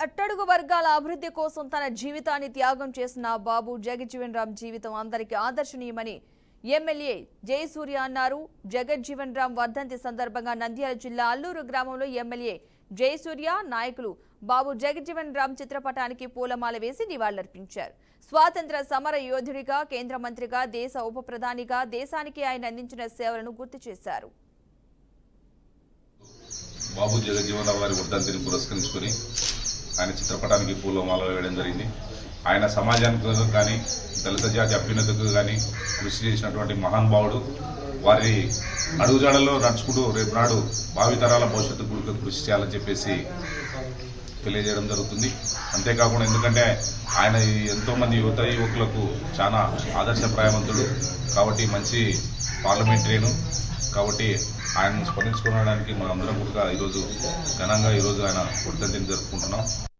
అట్టడుగు వర్గాల అభివృద్ధి కోసం తన జీవితాన్ని త్యాగం చేసిన బాబు జగజ్జీవన్ రామ్ జీవితం అందరికీ ఆదర్శనీయమని ఎమ్మెల్యే జయసూర్య అన్నారు. జగజ్జీవన్ రామ్ వర్ధంతి సందర్భంగా నంద్యాల జిల్లా అల్లూరు గ్రామంలో ఎమ్మెల్యే జయసూర్య నాయకులు బాబు జగజ్జీవన్ రామ్ చిత్రపటానికి పూలమాల వేసి నివాళులర్పించారు. స్వాతంత్ర సమర యోధుడిగా, కేంద్ర మంత్రిగా, దేశ ఉప ప్రధానిగా దేశానికి ఆయన అందించిన సేవలను గుర్తు చేశారు. బాబు జగజ్జీవన్ రామ్ గారి వర్ధంతిని పురస్కరించుకుని ఆయన చిత్రపటానికి పూలమాల వేయడం జరిగింది. ఆయన సమాజానికి కానీ దళిత జాతి అభ్యున్నతకు కానీ కృషి చేసినటువంటి మహానుభావుడు. వారి అడుగుజాడల్లో నడుచుకుంటూ రేపు నాడు భావితరాల భవిష్యత్తు కృషి చేయాలని చెప్పేసి తెలియజేయడం జరుగుతుంది. అంతేకాకుండా ఎందుకంటే ఆయన ఎంతోమంది యువకులకు చాలా ఆదర్శప్రాయవంతుడు కాబట్టి మంచి పార్లమెంటరీను కాబట్టి ఆయనను స్మరించుకోవడానికి మనందరం కూడా ఈరోజు ఘనంగా ఆయన వర్ధంతిని జరుపుకుంటున్నాం.